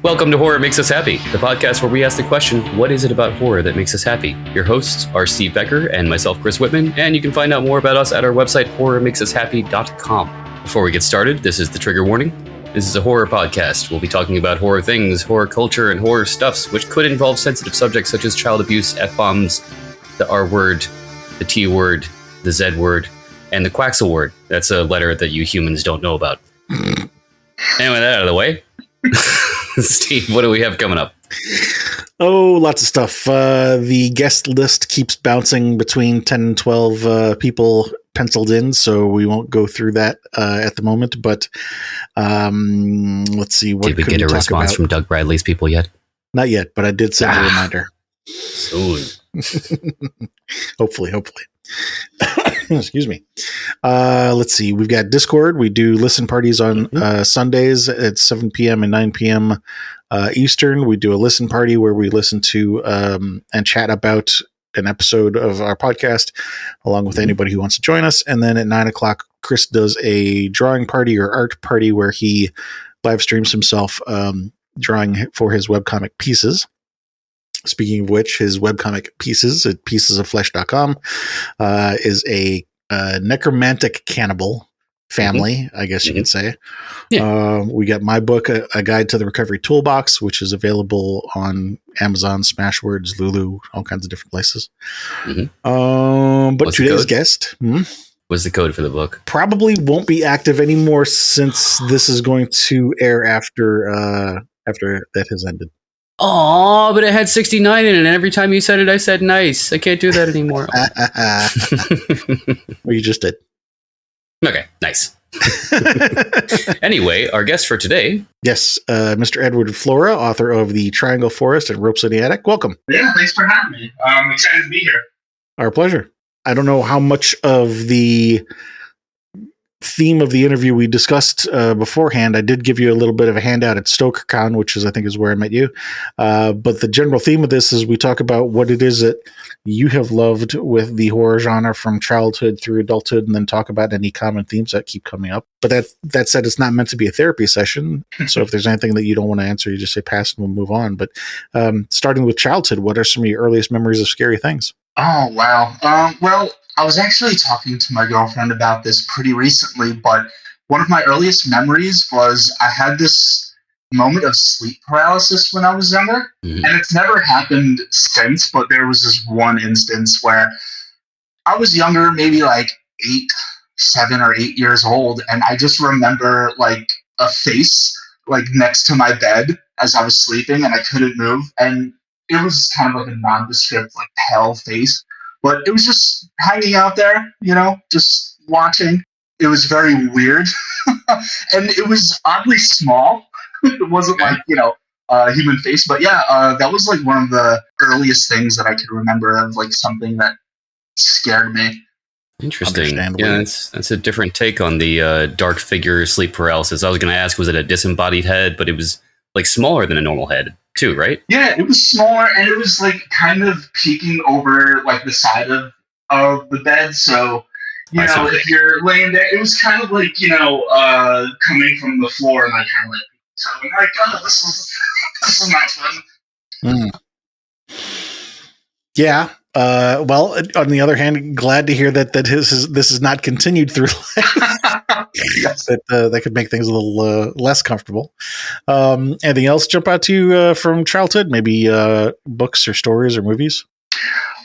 Welcome to Horror Makes Us Happy, the podcast where we ask the question, what is it about horror that makes us happy? Your hosts are Steve Becker and myself, Chris Whitman, and you can find out more about us at our website, horrormakesushappy.com. Before we get started, this is the trigger warning. This is a horror podcast. We'll be talking about horror things, horror culture, and horror stuffs, which could involve sensitive subjects such as child abuse, F-bombs, the R word, the T word, the Z word, and the Quaxel word. That's a letter that you humans don't know about. Anyway, that out of the way. Steve, what do we have coming up? Oh, lots of stuff. The guest list keeps bouncing between 10 and 12 people penciled in, so we won't go through that at the moment. But let's see. What did we get a response from Doug Bradley's people yet? Not yet, but I did send a reminder. Soon. Hopefully. Excuse me. Let's see. We've got Discord. We do listen parties on Sundays at 7 p.m. and 9 p.m. Eastern. We do a listen party where we listen to and chat about an episode of our podcast along with anybody who wants to join us. And then at 9 o'clock, Chris does a drawing party or art party where he live streams himself drawing for his webcomic pieces. Speaking of which, his webcomic Pieces at piecesofflesh.com is a necromantic cannibal family, I guess you could say. Yeah. We got my book, A Guide to the Recovery Toolbox, which is available on Amazon, Smashwords, Lulu, all kinds of different places. But What's today's guest... What's the code for the book? Probably won't be active anymore since this is going to air after that has ended. Oh, but it had 69 in it, and every time you said it, I said nice. I can't do that anymore. Well, you just did. Okay, nice. Anyway, our guest for today. Yes, Mr. Edward Flora, author of The Triangle Forest and Ropes in the Attic. Welcome. Yeah, thanks for having me. I'm excited to be here. Our pleasure. I don't know how much of the theme of the interview we discussed beforehand. I did give you a little bit of a handout at StokerCon, which I think is where I met you. But the general theme of this is we talk about what it is that you have loved with the horror genre from childhood through adulthood, and then talk about any common themes that keep coming up. But that said, it's not meant to be a therapy session. So if there's anything that you don't want to answer, you just say pass and we'll move on. But starting with childhood, what are some of your earliest memories of scary things? Oh, wow. Well, I was actually talking to my girlfriend about this pretty recently, but one of my earliest memories was I had this moment of sleep paralysis when I was younger, and it's never happened since, but there was this one instance where I was younger, maybe like 7 or 8 years old, and I just remember like a face like next to my bed as I was sleeping, and I couldn't move, and it was kind of like a nondescript, like pale face. But it was just hanging out there, just watching. It was very weird. And it was oddly small. It wasn't like, a human face. But yeah, that was like one of the earliest things that I could remember of like something that scared me. Interesting. Yeah, that's a different take on the dark figure sleep paralysis. I was going to ask, was it a disembodied head? But it was like smaller than a normal head too, right? Yeah, it was smaller, and it was like kind of peeking over like the side of the bed. So, if you're laying there, it was kind of like, coming from the floor, and I kind of like, so I'm like, oh, this is not fun. Yeah. Well, on the other hand, glad to hear that this is not continued through life. Yes. That could make things a little less comfortable. Anything else jump out to you from childhood? Maybe books or stories or movies?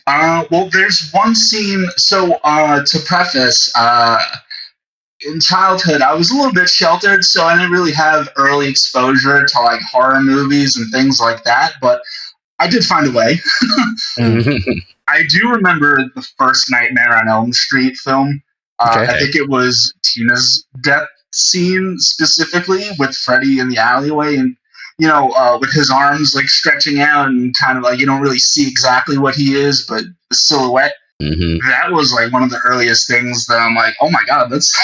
Well, there's one scene. So to preface, in childhood, I was a little bit sheltered, so I didn't really have early exposure to like horror movies and things like that. But I did find a way. I do remember the first Nightmare on Elm Street film. I think it was Tina's death scene specifically with Freddy in the alleyway, and with his arms like stretching out and kind of like you don't really see exactly what he is, but the silhouette. That was like one of the earliest things that I'm like, oh my god, that's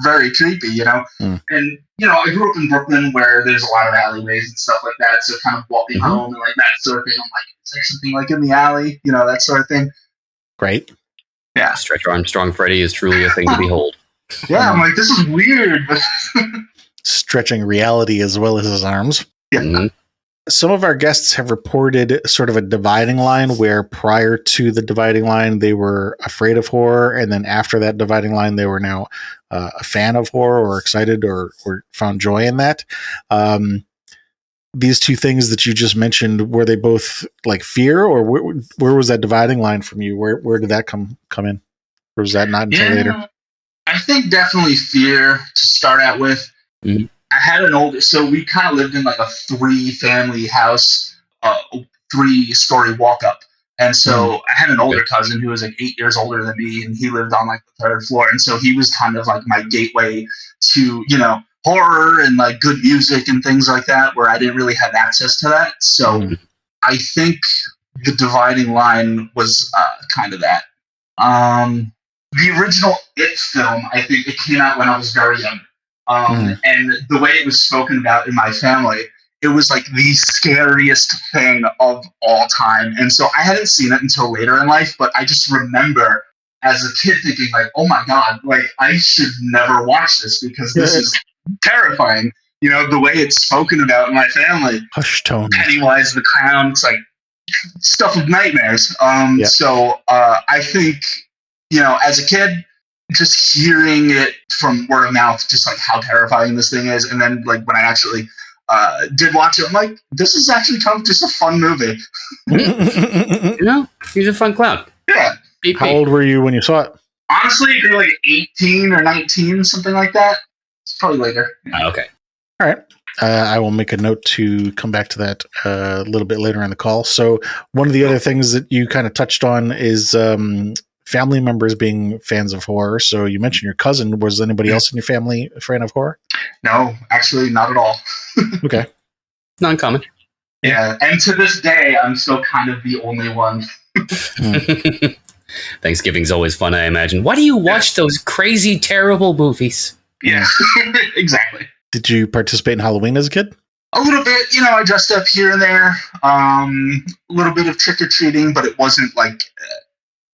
very creepy, And I grew up in Brooklyn where there's a lot of alleyways and stuff like that, so kind of walking home and like that sort of thing. I'm like, is there something like in the alley, that sort of thing. Great. Yeah. Stretch Armstrong Freddy is truly a thing to behold. Yeah, I'm like, this is weird. Stretching reality as well as his arms. Yeah. Mm-hmm. Some of our guests have reported sort of a dividing line where prior to the dividing line, they were afraid of horror. And then after that dividing line, they were now a fan of horror or excited or found joy in that. These two things that you just mentioned, were they both like fear, or where was that dividing line from you? Where did that come in? Or was that not until later? I think definitely fear to start out with. Mm-hmm. I had an older, so we kind of lived in like a 3-family house, 3-story walk up. And so I had an older cousin who was like 8 years older than me, and he lived on like the 3rd floor. And so he was kind of like my gateway to, horror and like good music and things like that, where I didn't really have access to that. So I think the dividing line was kind of that. The original It film, I think it came out when I was very young. And the way it was spoken about in my family, it was like the scariest thing of all time. And so I hadn't seen it until later in life, but I just remember as a kid thinking like, oh my God, like I should never watch this because this is terrifying. The way it's spoken about in my family. Hush tone. Pennywise the clown, it's like stuff of nightmares. So I think, as a kid, just hearing it from word of mouth, just like how terrifying this thing is. And then like when I actually did watch it, I'm like, this is actually kind of just a fun movie. He's a fun clown. Yeah. How old were you when you saw it? Honestly, you're like 18 or 19, something like that. It's probably later. Okay. All right. I will make a note to come back to that a little bit later in the call. So one of the other things that you kind of touched on is family members being fans of horror. So you mentioned your cousin. Was anybody else in your family a fan of horror? No, actually not at all. Okay. Not uncommon. Yeah. And to this day, I'm still kind of the only one. Thanksgiving's always fun, I imagine. Why do you watch those crazy, terrible movies? Yeah, exactly. Did you participate in Halloween as a kid? A little bit, I dressed up here and there. A little bit of trick-or-treating, but it wasn't like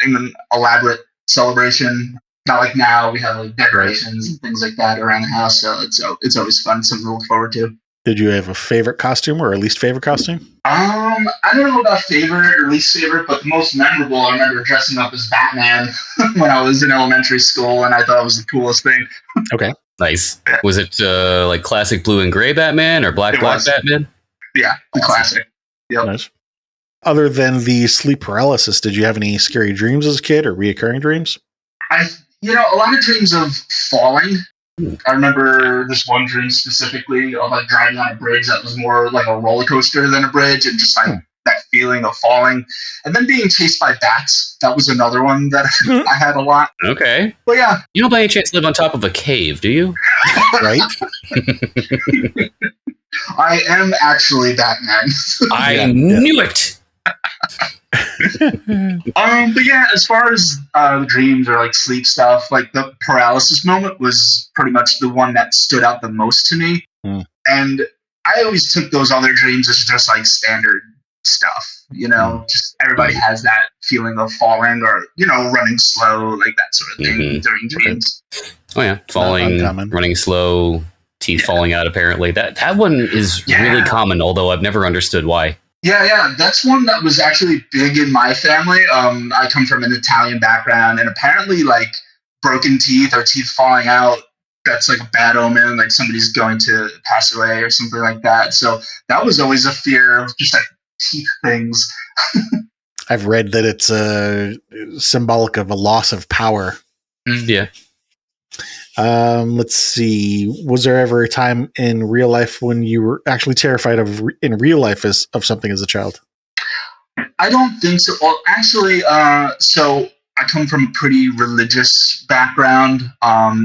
an elaborate celebration. Not like now, we have like decorations and things like that around the house, so it's always fun, something to look forward to. Did you have a favorite costume or a least favorite costume? I don't know about favorite or least favorite, but the most memorable, I remember dressing up as Batman when I was in elementary school, and I thought it was the coolest thing. Okay. Nice. Yeah. Was it like classic blue and gray Batman or black Batman? Yeah, the classic. Yep. Nice. Other than the sleep paralysis, did you have any scary dreams as a kid or reoccurring dreams? A lot of dreams of falling. I remember this one dream specifically of like driving on a bridge that was more like a roller coaster than a bridge, and just like that feeling of falling. And then being chased by bats. That was another one that I had a lot. Okay. But yeah. You don't by any chance live on top of a cave, do you? Right? I am actually Batman. I knew it! But yeah, as far as the dreams or like sleep stuff, like the paralysis moment was pretty much the one that stood out the most to me. And I always took those other dreams as just like standard stuff, just everybody has that feeling of falling or, running slow, like that sort of thing during dreams. Oh yeah, falling, running slow, teeth falling out apparently. That one is really common, although I've never understood why. Yeah, that's one that was actually big in my family. I come from an Italian background, and apparently, like, broken teeth or teeth falling out, that's like a bad omen, like somebody's going to pass away or something like that. So that was always a fear of just like teeth things. I've read that it's symbolic of a loss of power. Yeah. Let's see. Was there ever a time in real life when you were actually terrified in real life of something as a child? I don't think so. Well, actually, so I come from a pretty religious background.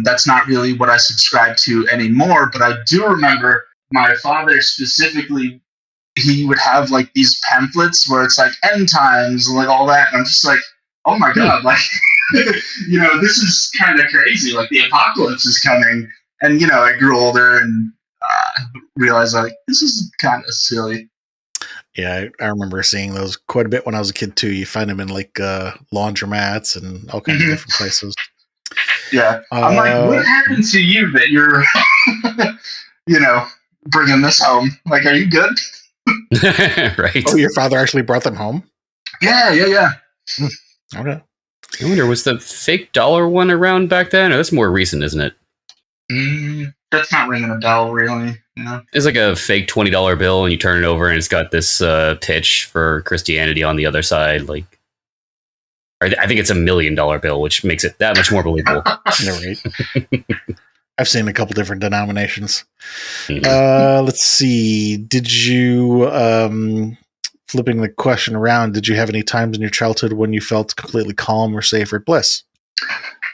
That's not really what I subscribe to anymore, but I do remember my father specifically, he would have like these pamphlets where it's like end times and like all that. And I'm just like, oh my God, like, this is kind of crazy. Like the apocalypse is coming. And, I grew older and realized like, this is kind of silly. Yeah, I remember seeing those quite a bit when I was a kid too. You find them in like laundromats and all kinds of different places. Yeah. I'm like, what happened to you that you're, bringing this home? Like, are you good? Right. Oh, your father actually brought them home? Yeah. Okay. I wonder, was the fake dollar one around back then? Or that's more recent, isn't it? That's not ringing a bell, really. It's like a fake $20 bill, and you turn it over, and it's got this pitch for Christianity on the other side. Like, or I think it's $1 million bill, which makes it that much more believable. Right. I've seen a couple different denominations. Mhm. Let's see. Did you, flipping the question around, did you have any times in your childhood when you felt completely calm or safe or bliss?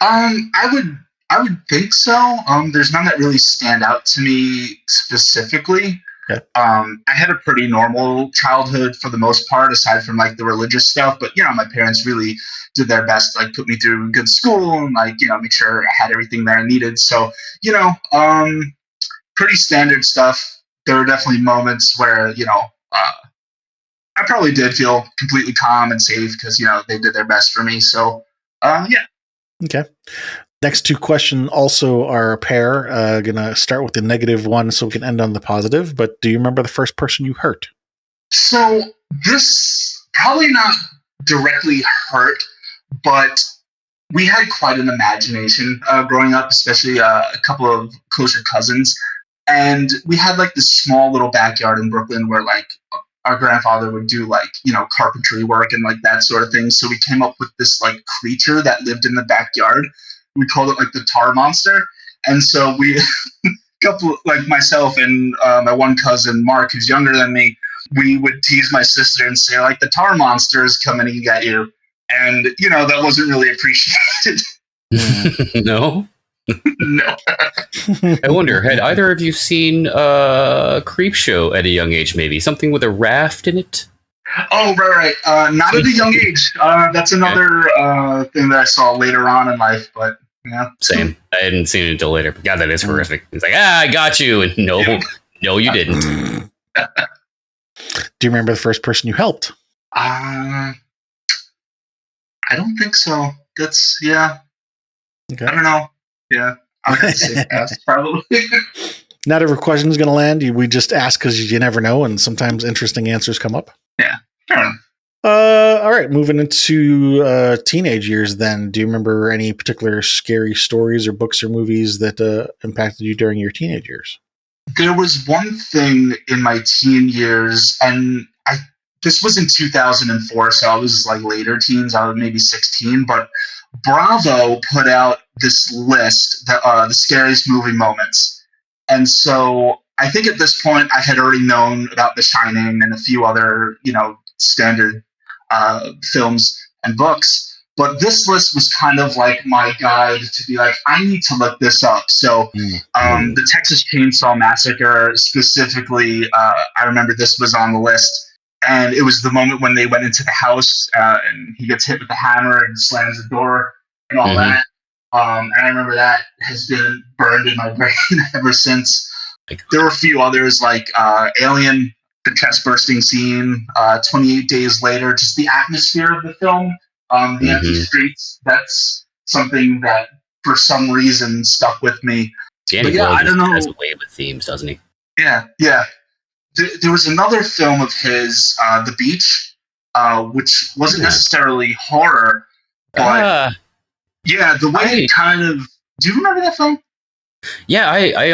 I would think so. There's none that really stand out to me specifically. Okay. I had a pretty normal childhood for the most part, aside from like the religious stuff. But my parents really did their best to like put me through good school and like make sure I had everything that I needed. So pretty standard stuff. There were definitely moments where I probably did feel completely calm and safe because they did their best for me. So yeah. Okay. Next two questions also are a pair. Gonna start with the negative one so we can end on the positive. But do you remember the first person you hurt? So this probably not directly hurt, but we had quite an imagination growing up, especially a couple of closer cousins. And we had like this small little backyard in Brooklyn where like our grandfather would do like, carpentry work and like that sort of thing. So we came up with this like creature that lived in the backyard. We called it like the tar monster. And so we, like myself and my one cousin, Mark, who's younger than me, we would tease my sister and say like the tar monster is coming to get you. And, that wasn't really appreciated. No? No. I wonder, had either of you seen Creep Show at a young age, maybe? Something with a raft in it? Oh, right. Not at a young age. That's another thing that I saw later on in life, but yeah. Same. I hadn't seen it until later, but God, that is horrific. It's like, I got you. And no, you didn't. Do you remember the first person you helped? I don't think so. That's, yeah. Okay. I don't know. Yeah. I'm going to say pass, probably. Not every question is going to land. We just ask because you never know, and sometimes interesting answers come up. Yeah. Sure. All right, moving into teenage years then. Do you remember any particular scary stories or books or movies that impacted you during your teenage years? There was one thing in my teen years, and this was in 2004, so I was like later teens. I was maybe 16, but Bravo put out this list, the scariest movie moments. And so I think at this point I had already known about The Shining and a few other, standard films and books. But this list was kind of like my guide to be like, I need to look this up. So the Texas Chainsaw Massacre specifically, I remember this was on the list. And it was the moment when they went into the house and he gets hit with the hammer and slams the door and all that. And I remember that has been burned in my brain ever since. There were a few others like Alien, the chest bursting scene, 28 Days Later, just the atmosphere of the film, the empty streets. That's something that for some reason stuck with me. Danny Boyle I don't know. Has a way with themes, doesn't he? Yeah. There was another film of his, The Beach, which wasn't necessarily horror, but the way it kind of. Do you remember that film? Yeah, I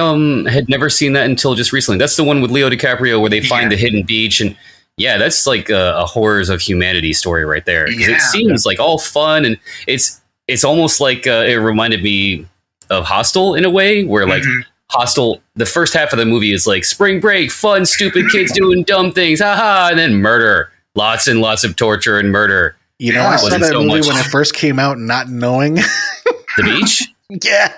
had never seen that until just recently. That's the one with Leo DiCaprio where they find the hidden beach, and that's like a horrors of humanity story right there. Because it seems like all fun, and it's almost like it reminded me of Hostel in a way, where like. Hostel, the first half of the movie is like spring break, fun, stupid kids doing dumb things, haha, and then murder, lots and lots of torture and murder. I saw that movie when it first came out, not knowing The Beach. Yeah.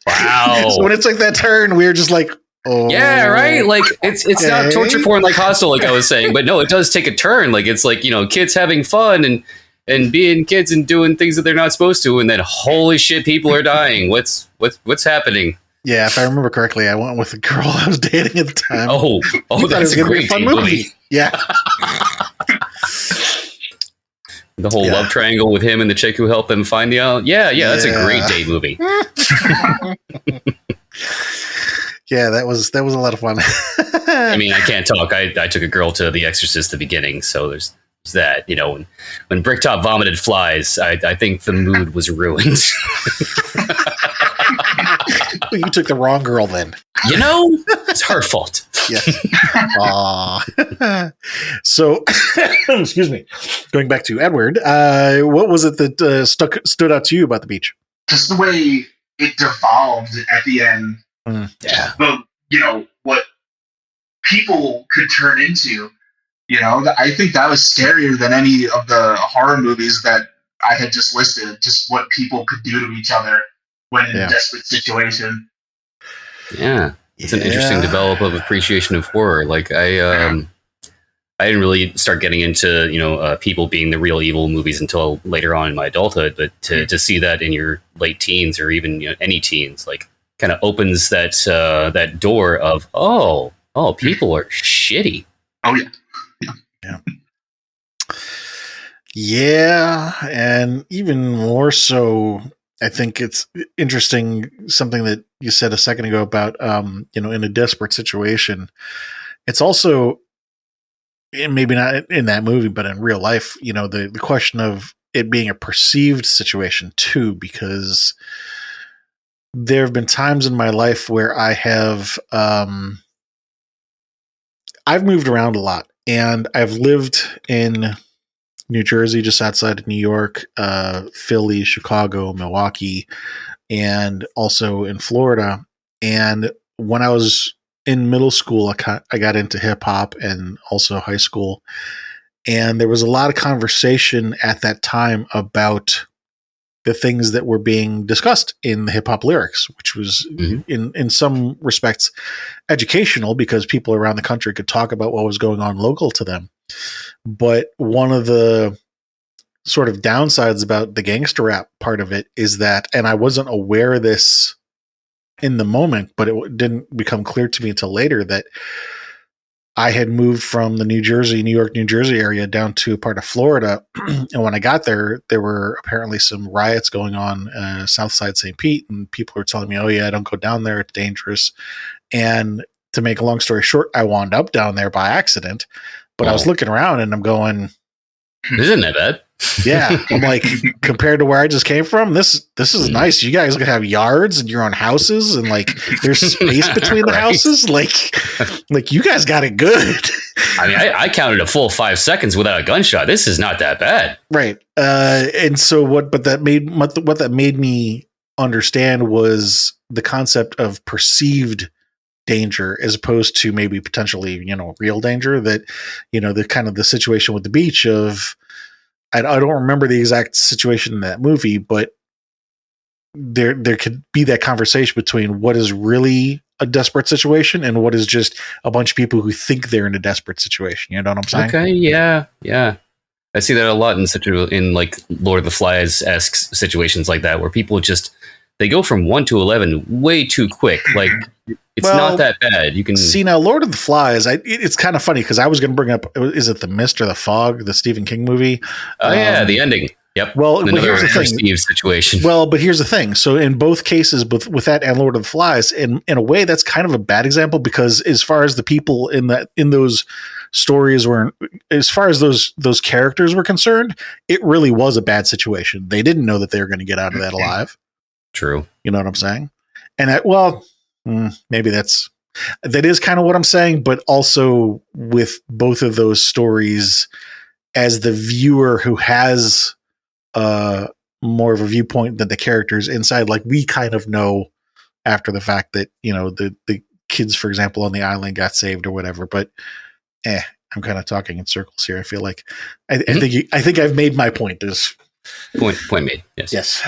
Wow. So when it's like that turn, we were just like, oh, yeah, right. Like it's not torture porn like Hostel, like I was saying, but no, it does take a turn. Like it's like kids having fun and being kids and doing things that they're not supposed to, and then holy shit, people are dying. What's happening? Yeah, if I remember correctly, I went with the girl I was dating at the time. Oh, that's a great fun movie. Yeah. The whole love triangle with him and the chick who helped them find the island. Yeah, that's a great date movie. Yeah, that was a lot of fun. I mean, I can't talk. I took a girl to The Exorcist at the beginning, so there's that. When Bricktop vomited flies, I think the mood was ruined. Well, you took the wrong girl then. It's her fault. Yes. So, excuse me. Going back to Edward, what was it that stood out to you about the beach? Just the way it devolved at the end. Yeah. What people could turn into. I think that was scarier than any of the horror movies that I had just listed. Just what people could do to each other when in a desperate situation. Yeah. It's an interesting develop of appreciation of horror. Like I didn't really start getting into people being the real evil movies until later on in my adulthood. But to see that in your late teens or even any teens, like kind of opens that door of people are shitty. Oh yeah. Yeah, and even more so, I think it's interesting something that you said a second ago about in a desperate situation. It's also, maybe not in that movie, but in real life, the question of it being a perceived situation too, because there have been times in my life where I have I've moved around a lot, and I've lived in New Jersey, just outside of New York, Philly, Chicago, Milwaukee, and also in Florida. And when I was in middle school, I got into hip hop and also high school. And there was a lot of conversation at that time about the things that were being discussed in the hip hop lyrics, which was in some respects educational because people around the country could talk about what was going on local to them. But one of the sort of downsides about the gangster rap part of it is that, and I wasn't aware of this in the moment, but it didn't become clear to me until later, that I had moved from the New York, New Jersey area down to a part of Florida. And when I got there, there were apparently some riots going on Southside St. Pete, and people were telling me, oh yeah, don't go down there, it's dangerous. And to make a long story short, I wound up down there by accident. But I was looking around and I'm going, isn't that bad? Yeah. I'm like, compared to where I just came from, this is nice. You guys can have yards and your own houses, and like there's space between the houses. Like you guys got it good. I mean, I counted a full 5 seconds without a gunshot. This is not that bad. Right. And so what that made me understand was the concept of perceived danger as opposed to maybe potentially, real danger. That, the kind of the situation with the beach of, I don't remember the exact situation in that movie, but there could be that conversation between what is really a desperate situation and what is just a bunch of people who think they're in a desperate situation. You know what I'm saying? Okay. Yeah. I see that a lot in like Lord of the Flies-esque situations like that, where people they go from 1 to 11 way too quick. Like it's not that bad. You can see now Lord of the Flies. It's kind of funny because I was going to bring up, is it The Mist or The Fog, the Stephen King movie? Oh yeah, the ending. Yep. Well, but here's the thing. Steve situation. Well, but here's the thing. So in both cases, with that and Lord of the Flies, in a way, that's kind of a bad example because as far as the people in those stories were, as far as those characters were concerned, it really was a bad situation. They didn't know that they were going to get out of that alive. True. You know what I'm saying? And maybe that is kind of what I'm saying, but also with both of those stories, as the viewer who has more of a viewpoint than the characters inside, like we kind of know after the fact that, the kids, for example, on the island got saved or whatever, but I'm kind of talking in circles here. I feel like I think I've made my point. Point made. Yes. Yes.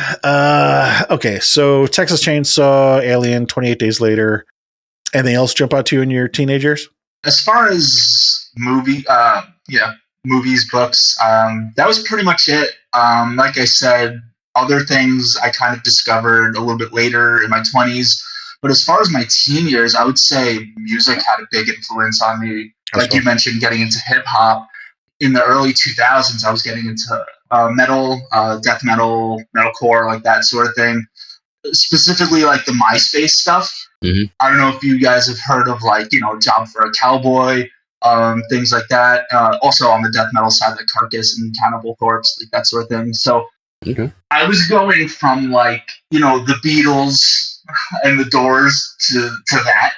Okay. So Texas Chainsaw, Alien, 28 Days Later. Anything else jump out to you in your teenage years? As far as movies, books, that was pretty much it. Like I said, other things I kind of discovered a little bit later in my 20s. But as far as my teen years, I would say music had a big influence on me. Like you mentioned, getting into hip hop. In the early 2000s, I was getting into metal, death metal, metalcore, like that sort of thing. Specifically, like the MySpace stuff. Mhm. I don't know if you guys have heard of like, Job for a Cowboy, things like that. Also on the death metal side, like Carcass and Cannibal Corpse, like that sort of thing. So Okay. I was going from like, the Beatles and the Doors to that.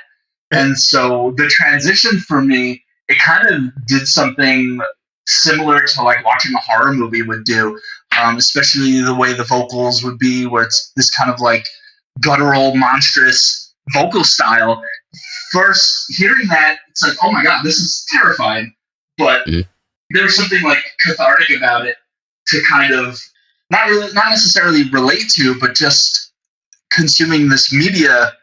And so the transition for me, it kind of did something similar to like watching a horror movie would do, especially the way the vocals would be, where it's this kind of like guttural, monstrous vocal style. First, hearing that, it's like, oh my god, this is terrifying. But Mhm. there's something like cathartic about it to kind of not necessarily relate to, but just consuming this media.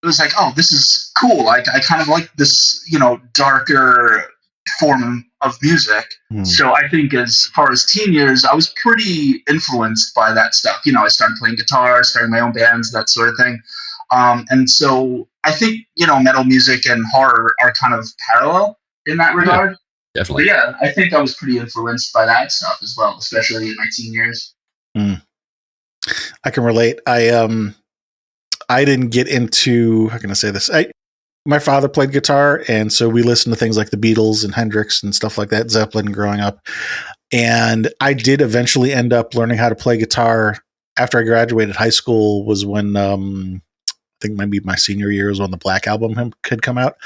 It was like, oh, this is cool. Like I kind of like this, darker form of music. So I think as far as teen years, I was pretty influenced by that stuff. I started playing guitar, starting my own bands, that sort of thing. And so I think, metal music and horror are kind of parallel in that regard. Definitely. But yeah, I think I was pretty influenced by that stuff as well, especially in my teen years. I can relate. I didn't get into, how can I say this? My father played guitar, and so we listened to things like the Beatles and Hendrix and stuff like that, Zeppelin growing up. And I did eventually end up learning how to play guitar after I graduated high school. Was when I think maybe my senior year was when the Black Album had come out.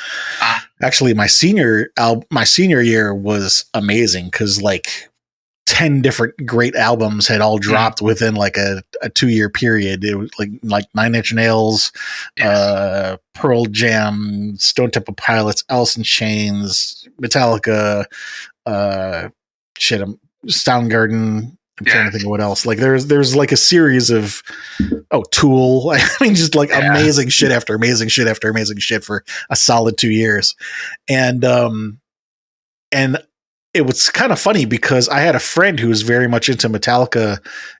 Actually, my senior year was amazing because like 10 different great albums had all dropped within like a 2-year period. It was like Nine Inch Nails, Pearl Jam, Stone Temple Pilots, Alice in Chains, Metallica, Soundgarden. I'm trying to think of what else. Like there's like a series of Tool. I mean, just like amazing shit after amazing shit after amazing shit for a solid 2 years. And it was kind of funny because I had a friend who was very much into Metallica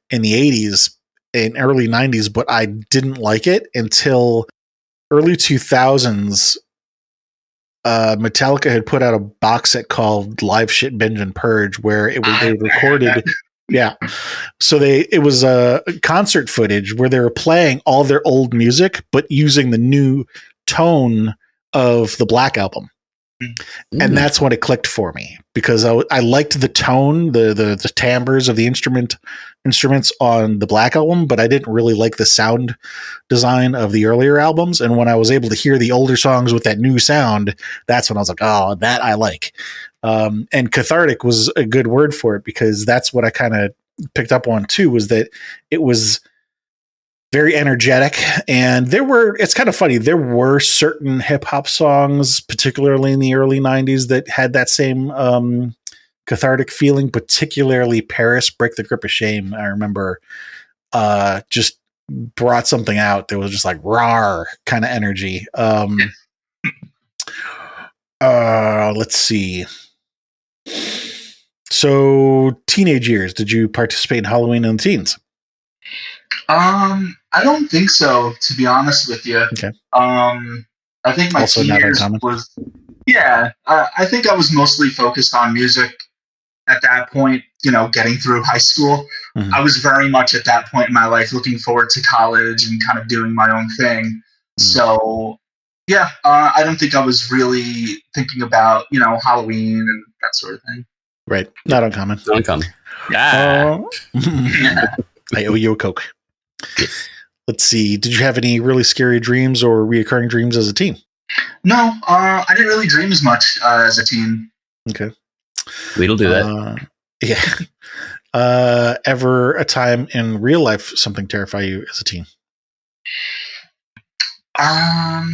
in the 80s and early 90s, but I didn't like it until early 2000s. Metallica had put out a box set called Live Shit Binge and Purge, where they recorded. Yeah. So it was a concert footage where they were playing all their old music, but using the new tone of the Black Album. And that's when it clicked for me because I liked the tone, the timbres of the instruments on the Black Album, but I didn't really like the sound design of the earlier albums. And when I was able to hear the older songs with that new sound, that's when I was like, oh, that I like. And cathartic was a good word for it because that's what I kind of picked up on too, was that it was very energetic. And it's kind of funny. There were certain hip hop songs, particularly in the early 90s, that had that same cathartic feeling, particularly Paris, Break the Grip of Shame. I remember just brought something out that was just like rawr kind of energy. Let's see. So teenage years, did you participate in Halloween in the teens? I don't think so, to be honest with you. Okay. I think my Also teen not years uncommon. was, I think I was mostly focused on music at that point, getting through high school. Mm-hmm. I was very much at that point in my life looking forward to college and kind of doing my own thing. Mm-hmm. So, I don't think I was really thinking about, Halloween and that sort of thing. Right. Not uncommon. Not uncommon. I owe you a Coke. Let's see. Did you have any really scary dreams or reoccurring dreams as a teen? No, I didn't really dream as much as a teen. Okay. We'll do that. Yeah. Ever a time in real life something terrify you as a teen? Let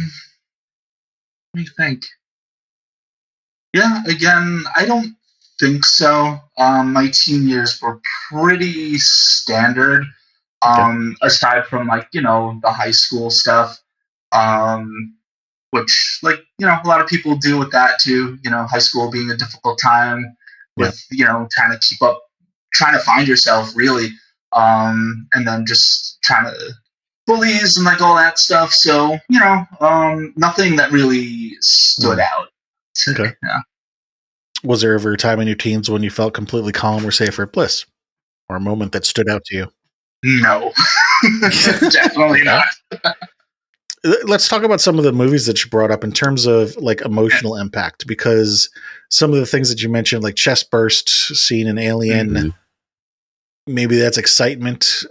me think. Yeah, again, I don't think so. My teen years were pretty standard. Aside from the high school stuff, which a lot of people deal with that too. High school being a difficult time with trying to keep up, trying to find yourself really, and then just trying to bullies and all that stuff. So nothing that really stood out. Okay. Yeah. Was there ever a time in your teens when you felt completely calm or safe or at bliss, or a moment that stood out to you? No, definitely not. Let's talk about some of the movies that you brought up in terms of like emotional impact, because some of the things that you mentioned, like chest burst scene in Alien, maybe that's excitement.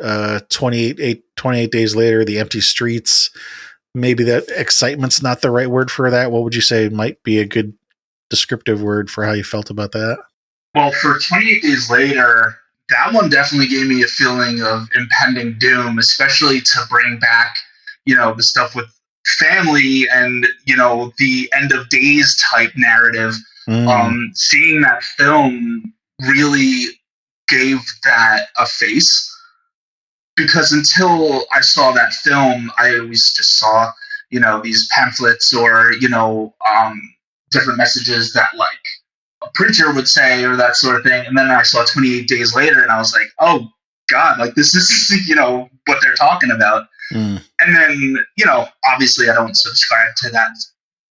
28 days later, the empty streets. Maybe that excitement's not the right word for that. What would you say might be a good descriptive word for how you felt about that? Well, for 28 Days Later, that one definitely gave me a feeling of impending doom, especially to bring back, the stuff with family and, the end of days type narrative. Seeing that film really gave that a face, because until I saw that film, I always just saw, these pamphlets or, different messages that like a preacher would say or that sort of thing. And then I saw 28 Days Later and I was like, oh God, like this is, what they're talking about. And then, obviously I don't subscribe to that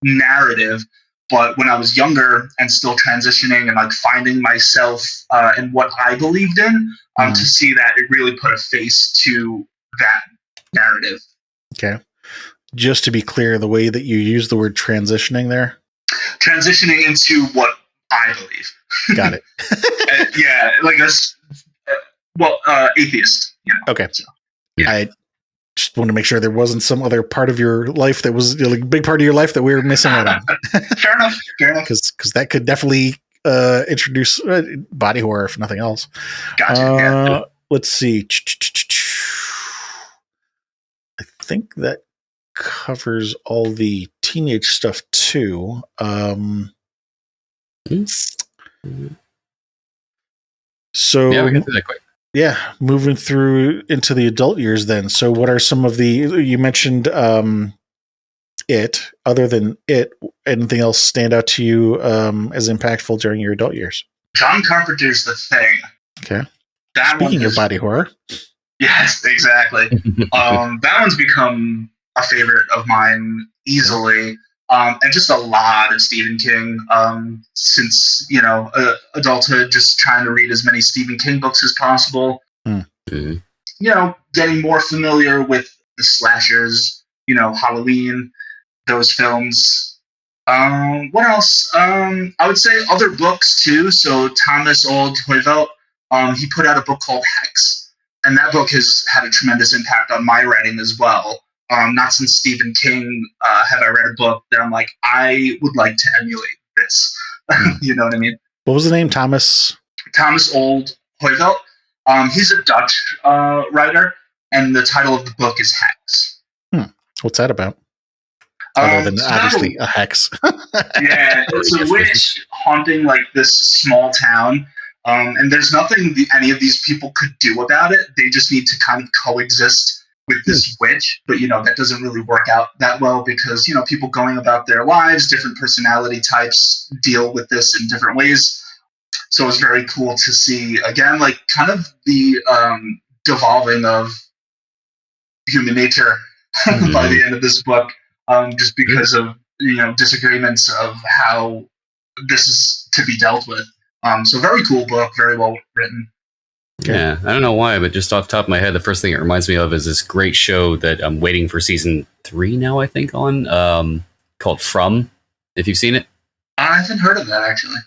narrative, but when I was younger and still transitioning and like finding myself in what I believed in, to see that it really put a face to that narrative. Okay. Just to be clear, the way that you use the word transitioning there? Transitioning into what I believe. Got it. Yeah, like atheist. Okay. So. Yeah. I just wanted to make sure there wasn't some other part of your life that was like a big part of your life that we were missing out on. Fair enough. Because that could definitely introduce body horror, if nothing else. Gotcha. Let's see. I think that covers all the teenage stuff too. So yeah, we can do that quick. Yeah, moving through into the adult years then. So what are some of the, you mentioned it, other than it, anything else stand out to you as impactful during your adult years? John Carpenter's The Thing. Okay. That Speaking of body horror. Yes, exactly. That one's become a favorite of mine easily. And just a lot of Stephen King since, adulthood, just trying to read as many Stephen King books as possible. Getting more familiar with the slashers, Halloween, those films. What else? I would say other books too. So Thomas Old Hoyvelt, he put out a book called Hex. And that book has had a tremendous impact on my writing as well. Not since Stephen King have I read a book that I'm like, I would like to emulate this. You know what I mean? What was the name? Thomas Old Hoyvelt. He's a Dutch writer, and the title of the book is Hex. What's that about? Other than obviously a hex. Yeah, it's a witch haunting like this small town. And there's nothing any of these people could do about it. They just need to kind of coexist with this witch. But, that doesn't really work out that well because, people going about their lives, different personality types deal with this in different ways. So it was very cool to see, again, like kind of the devolving of human nature by the end of this book, just because of, disagreements of how this is to be dealt with. So very cool book, very well written. Yeah, I don't know why, but just off the top of my head, the first thing it reminds me of is this great show that I'm waiting for season 3 now, I think, on, called From, if you've seen it. I haven't heard of that, actually.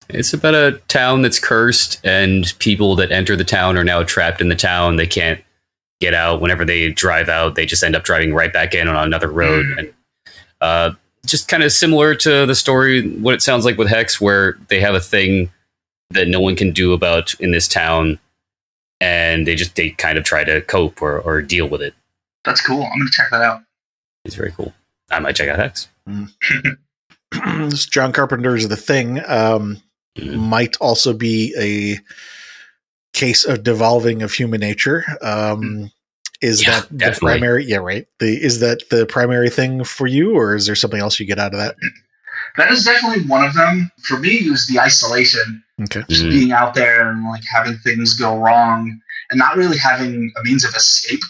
It's about a town that's cursed, and people that enter the town are now trapped in the town. They can't get out. Whenever they drive out, they just end up driving right back in on another road. And just kind of similar to the story, what it sounds like with Hex, where they have a thing that no one can do about in this town, and they kind of try to cope or deal with it. That's cool. I'm going to check that out. It's very cool. I might check out Hex. This John Carpenter's The Thing might also be a case of devolving of human nature. Is that definitely the primary? Yeah, right. Is that the primary thing for you, or is there something else you get out of that? That is definitely one of them. For me, it was the isolation. Okay. Just being out there and like having things go wrong and not really having a means of escape.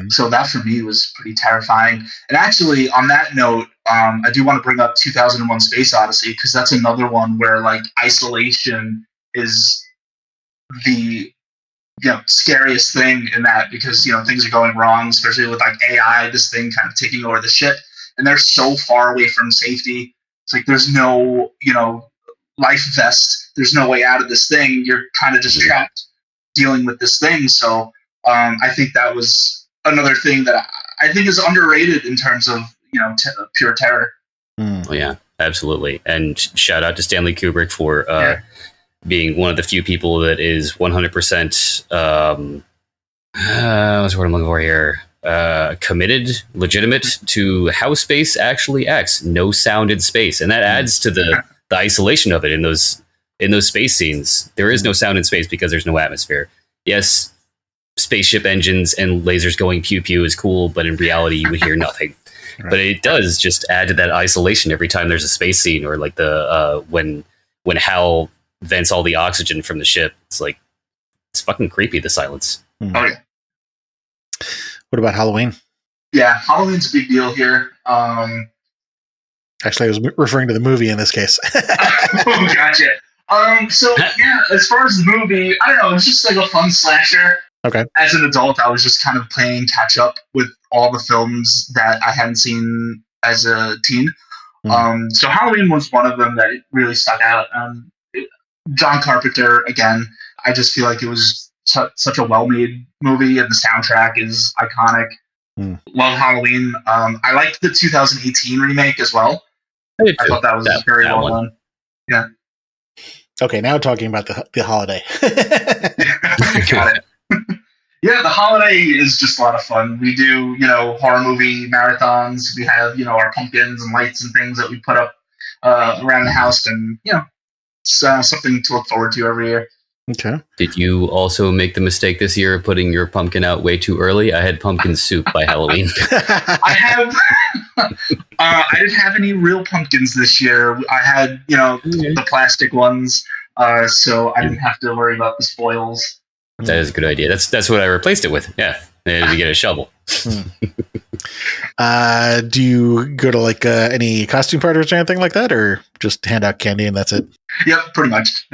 So that for me was pretty terrifying. And actually, on that note, I do want to bring up 2001: Space Odyssey, because that's another one where like isolation is the scariest thing in that, because things are going wrong, especially with like AI, this thing kind of taking over the ship, and they're so far away from safety. It's like there's no life vest, there's no way out of this thing. You're kind of just trapped dealing with this thing. So I think that was another thing that I think is underrated in terms of pure terror. Oh, yeah, absolutely. And shout out to Stanley Kubrick for being one of the few people that is 100% what's the word I'm looking for here? Committed, legitimate to how space actually acts. No sound in space, and that adds to the isolation of it in those space scenes. There is no sound in space because there's no atmosphere. Yes, spaceship engines and lasers going pew pew is cool, but in reality, you would hear nothing. Right. But it does just add to that isolation every time there's a space scene, or like the when Hal vents all the oxygen from the ship. It's like, it's fucking creepy, the silence. Oh yeah. What about Halloween? Yeah, Halloween's a big deal here. Actually, I was referring to the movie in this case. Oh, gotcha. So yeah, as far as the movie, I don't know, it's just like a fun slasher. Okay. As an adult, I was just kind of playing catch up with all the films that I hadn't seen as a teen. So Halloween was one of them that really stuck out. John Carpenter, again, I just feel like it was such a well-made movie, and the soundtrack is iconic. Love Halloween. I liked the 2018 remake as well. I thought that was very well done. Yeah. Okay, now talking about the holiday. Got it. Yeah, the holiday is just a lot of fun. We do, horror movie marathons. We have, our pumpkins and lights and things that we put up around the house, and it's something to look forward to every year. Okay. Did you also make the mistake this year of putting your pumpkin out way too early? I had pumpkin soup by Halloween. I didn't have any real pumpkins this year. I had, the plastic ones, so I didn't have to worry about the spoils. That is a good idea. That's what I replaced it with. Yeah, I had to get a shovel. Do you go to like any costume parties or anything like that, or just hand out candy and that's it? Yep, pretty much.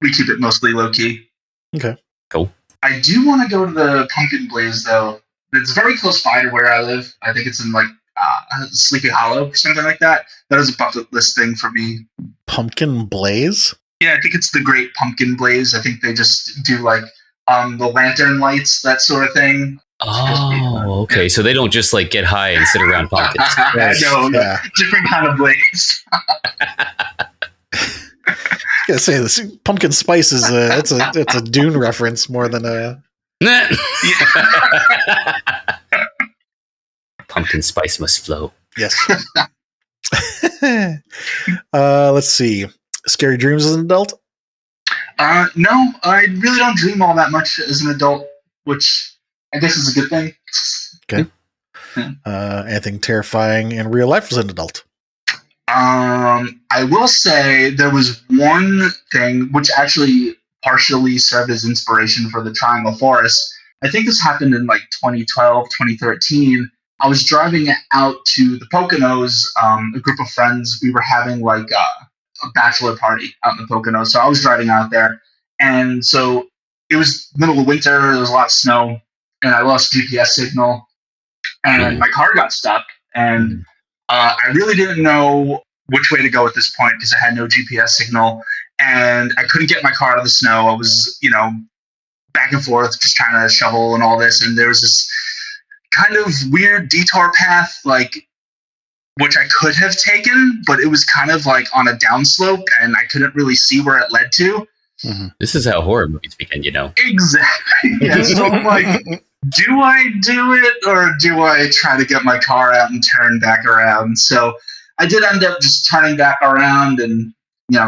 We keep it mostly low key. Okay, cool. I do want to go to the Pumpkin Blaze though. It's very close by to where I live. I think it's in like Sleepy Hollow or something like that. That is a bucket list thing for me. Pumpkin Blaze? Yeah, I think it's the Great Pumpkin Blaze. I think they just do like the lantern lights, that sort of thing. Oh, okay. So they don't just like get high and sit around pumpkins. No, different kind of blaze. I gotta say, this pumpkin spice is it's a Dune reference more than a. Pumpkin spice must flow. Yes. Let's see. Scary dreams as an adult? No, I really don't dream all that much as an adult, which I guess is a good thing. Okay. Anything terrifying in real life as an adult? I will say there was one thing which actually partially served as inspiration for the Triangle Forest. I think this happened in like 2012, 2013. I was driving out to the Poconos, a group of friends. We were having like a bachelor party out in the Poconos. So I was driving out there. And so it was middle of winter. There was a lot of snow. And I lost GPS signal. And my car got stuck. And I really didn't know which way to go at this point because I had no GPS signal. And I couldn't get my car out of the snow. I was, back and forth, just trying to shovel and all this. And there was this kind of weird detour path, like, which I could have taken, but it was kind of like on a downslope and I couldn't really see where it led to. Mm-hmm. This is how horror movies begin, Exactly. Yeah, so I'm like, do I do it or do I try to get my car out and turn back around? So I did end up just turning back around and,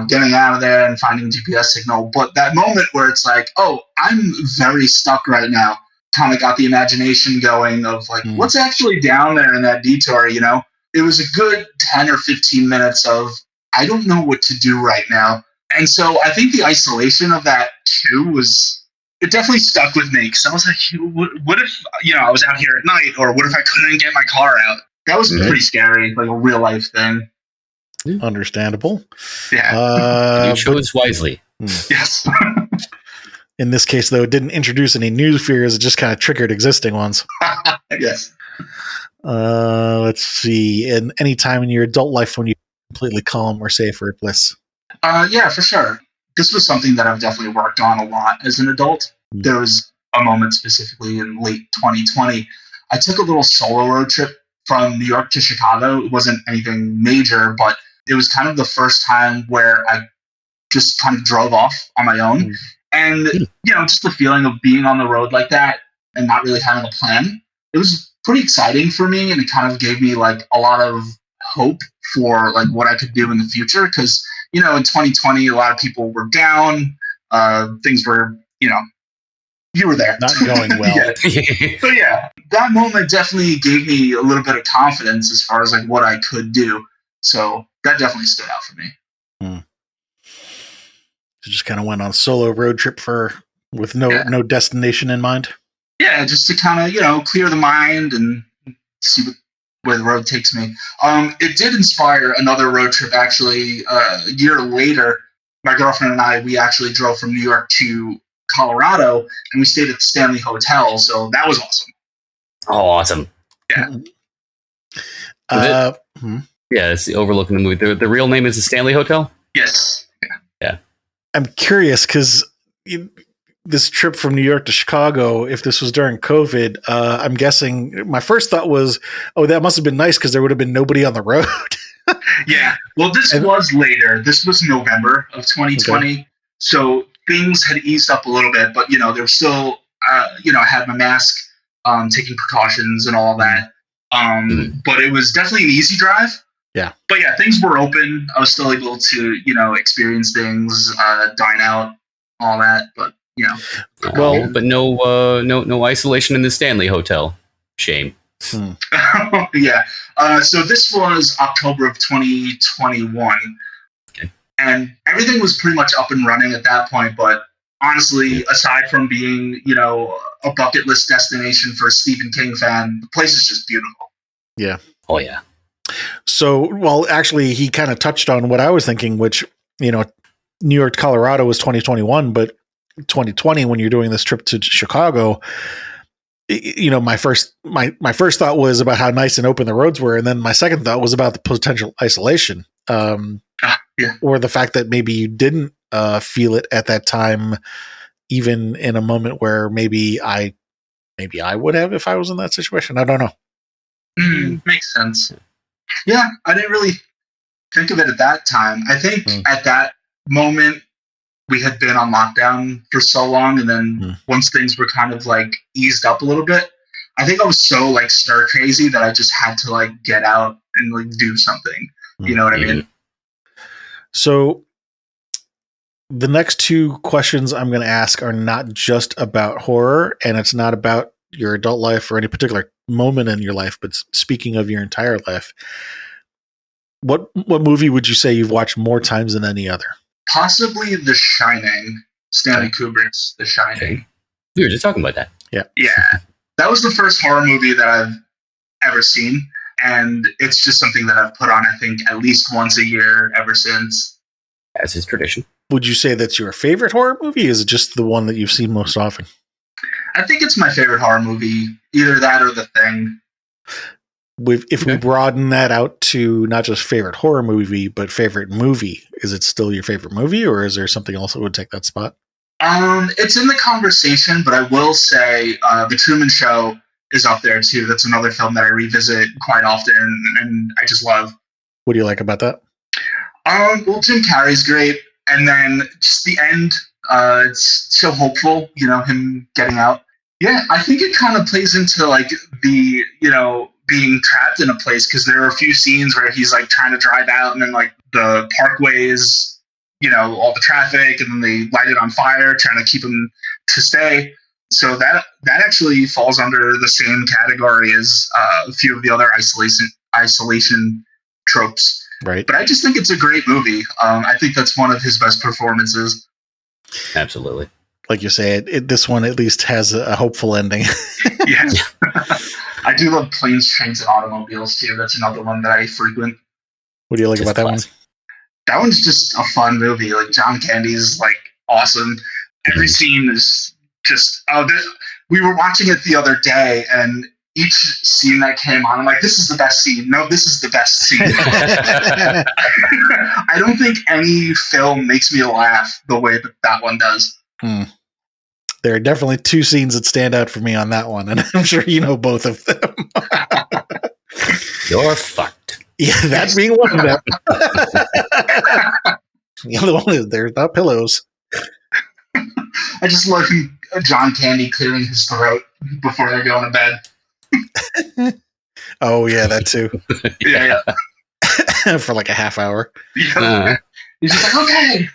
getting out of there and finding a GPS signal. But that moment where it's like, oh, I'm very stuck right now, kind of got the imagination going of like, what's actually down there in that detour, It was a good 10 or 15 minutes of, I don't know what to do right now. And so I think the isolation of that too it definitely stuck with me. Because I was like, what if, I was out here at night, or what if I couldn't get my car out? That was pretty scary, like a real life thing. Understandable. Yeah. You chose wisely. Yes. In this case, though, it didn't introduce any new fears. It just kind of triggered existing ones. Yes. Let's see. In any time in your adult life when you're completely calm or safe or at bliss. Yeah, for sure. This was something that I've definitely worked on a lot as an adult. There was a moment specifically in late 2020. I took a little solo road trip from New York to Chicago. It wasn't anything major, but it was kind of the first time where I just kind of drove off on my own. And, just the feeling of being on the road like that and not really having a plan, it was pretty exciting for me. And it kind of gave me like a lot of hope for like what I could do in the future. Because, in 2020, a lot of people were down. Things were, you were there. Not going well. But yeah, that moment definitely gave me a little bit of confidence as far as like what I could do. So that definitely stood out for me. You just kind of went on a solo road trip with no destination in mind. Yeah, just to kind of clear the mind and see where the road takes me. It did inspire another road trip actually. A year later, my girlfriend and we actually drove from New York to Colorado, and we stayed at the Stanley Hotel. So that was awesome. Oh, awesome! Yeah. Yeah, it's overlooking the movie. The real name is the Stanley Hotel? Yes. Yeah. I'm curious because this trip from New York to Chicago, if this was during COVID, I'm guessing my first thought was, oh, that must have been nice because there would have been nobody on the road. Yeah. Well, this was later. This was November of 2020. Okay. So things had eased up a little bit, but, there was still, I had my mask, taking precautions and all that. But it was definitely an easy drive. Yeah. But yeah, things were open. I was still able to, experience things, dine out, all that. But, but no isolation in the Stanley Hotel. Shame. Yeah. So this was October of 2021. Okay. And everything was pretty much up and running at that point. But honestly, aside from being, a bucket list destination for a Stephen King fan, the place is just beautiful. Yeah. Oh, yeah. So, well, actually, he kind of touched on what I was thinking, which, New York to Colorado was 2021, but 2020, when you're doing this trip to Chicago, my first thought was about how nice and open the roads were. And then my second thought was about the potential isolation, or the fact that maybe you didn't feel it at that time, even in a moment where maybe I would have if I was in that situation. I don't know. Makes sense. Yeah, I didn't really think of it at that time. I think at that moment we had been on lockdown for so long, and then once things were kind of like eased up a little bit, I think I was so like stir crazy that I just had to like get out and like do something. You know what I mean? So the next two questions I'm going to ask are not just about horror, and it's not about your adult life or any particular moment in your life, but speaking of your entire life, what movie would you say you've watched more times than any other? Possibly The Shining, Stanley Kubrick's The Shining. Okay. We were just talking about that. Yeah. Yeah. That was the first horror movie that I've ever seen, and it's just something that I've put on, I think, at least once a year ever since. As is tradition. Would you say that's your favorite horror movie? Is it just the one that you've seen most often? I think it's my favorite horror movie, either that or The Thing. If we broaden that out to not just favorite horror movie, but favorite movie, is it still your favorite movie, or is there something else that would take that spot? It's in the conversation, but I will say The Truman Show is up there too. That's another film that I revisit quite often, and I just love. What do you like about that? Well, Jim Carrey's great, and then just the end. It's so hopeful, him getting out. Yeah, I think it kind of plays into like the, being trapped in a place, because there are a few scenes where he's like trying to drive out, and then like the parkways, all the traffic, and then they light it on fire, trying to keep him to stay. So that actually falls under the same category as a few of the other isolation tropes. Right. But I just think it's a great movie. I think that's one of his best performances. Absolutely. Like you say, this one at least has a hopeful ending. Yes. I do love Planes, Trains, and Automobiles too. That's another one that I frequent. What do you like about that one? That one's just a fun movie. Like John Candy's like awesome. Every scene is just we were watching it the other day, and each scene that came on, I'm like, this is the best scene. No, this is the best scene. I don't think any film makes me laugh the way that one does. There are definitely two scenes that stand out for me on that one, and I'm sure you know both of them. You're fucked. Yeah, that being one of them. The other one is there's not pillows. I just love John Candy clearing his throat before they're going to bed. Oh yeah, that too. Yeah. For like a half hour. Yeah. He's just like, okay.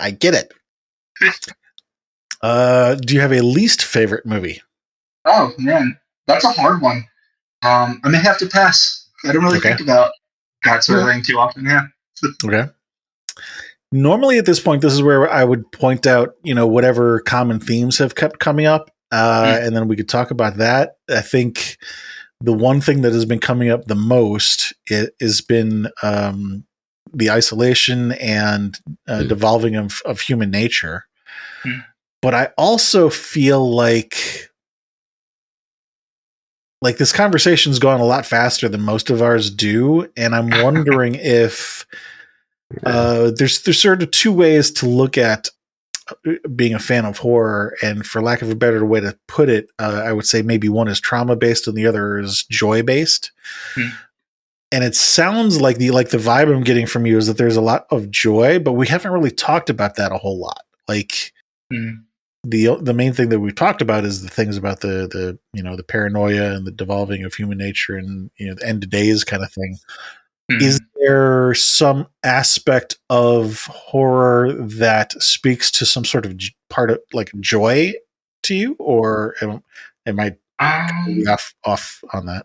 I get it. Do you have a least favorite movie? Oh man, that's a hard one. I may have to pass. I don't really think about that sort of thing too often. Yeah. Okay. Normally at this point, this is where I would point out, whatever common themes have kept coming up. And then we could talk about that. I think the one thing that has been coming up the most has been the isolation and devolving of human nature. But I also feel like this conversation's gone a lot faster than most of ours do. And I'm wondering if there's sort of two ways to look at being a fan of horror, and for lack of a better way to put it, I would say maybe one is trauma based and the other is joy based. And it sounds like the vibe I'm getting from you is that there's a lot of joy, but we haven't really talked about that a whole lot. Like the main thing that we've talked about is the things about the paranoia and the devolving of human nature and the end of days kind of thing. Is there some aspect of horror that speaks to some sort of part of like joy to you, or am I off on that?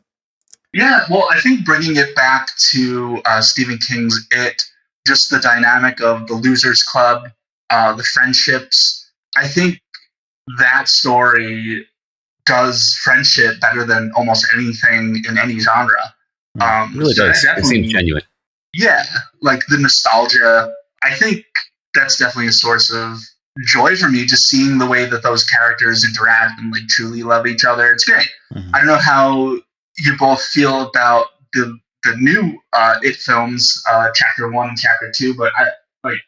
Yeah, well, I think bringing it back to Stephen King's It, just the dynamic of the Losers Club, the friendships. I think that story does friendship better than almost anything in any genre. It really does. It seems genuine. Yeah, like the nostalgia. I think that's definitely a source of joy for me, just seeing the way that those characters interact and like truly love each other. It's great. I don't know how you both feel about the new It films, Chapter 1 and Chapter 2, but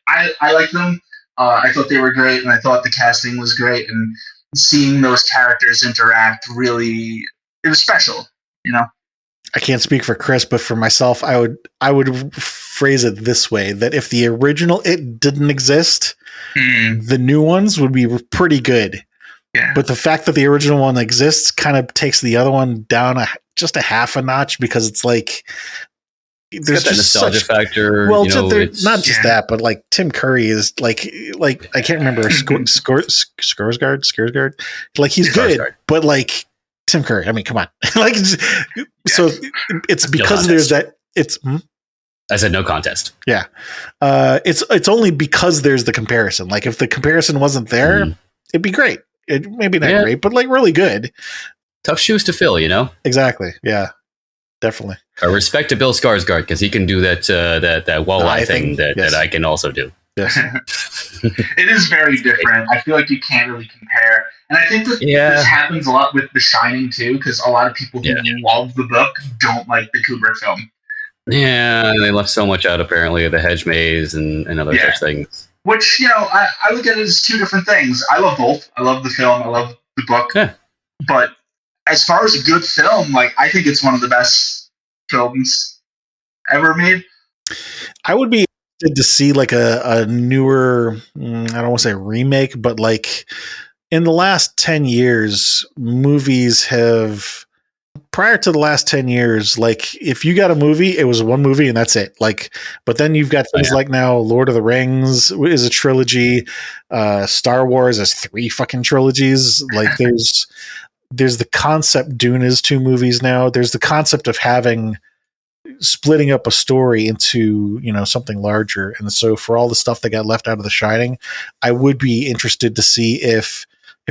I like them. I thought they were great, and I thought the casting was great, and seeing those characters interact really, it was special, I can't speak for Chris, but for myself, I would phrase it this way: that if the original It didn't exist, the new ones would be pretty good. Yeah. But the fact that the original one exists kind of takes the other one down just a half a notch, because it's like there's that nostalgia factor. Well, not just that, but like Tim Curry is like I can't remember Skarsgård. Like he's good, but like Tim Curry. I mean, come on. So it's because there's that. I said no contest. Yeah. It's only because there's the comparison. Like if the comparison wasn't there, it'd be great. It maybe not great, but like really good. Tough shoes to fill, Exactly. Yeah. Definitely. I respect to Bill Skarsgård because he can do that walleye thing that I can also do. Yes. It is very different. I feel like you can't really compare. And I think that this happens a lot with The Shining too, because a lot of people who love the book don't like the Kubrick film. Yeah, they left so much out apparently of the hedge maze and other such things. Which, I look at it as two different things. I love both. I love the film. I love the book. Yeah. But as far as a good film, like I think it's one of the best films ever made. I would be interested to see like a newer, I don't want to say remake, but like in the last 10 years, movies have, prior to the last 10 years, like if you got a movie, it was one movie and that's it. Like, but then you've got things like now Lord of the Rings is a trilogy. Star Wars is 3 fucking trilogies. Like there's the concept. Dune is 2 movies now. There's the concept of splitting up a story into, something larger. And so for all the stuff that got left out of The Shining, I would be interested to see if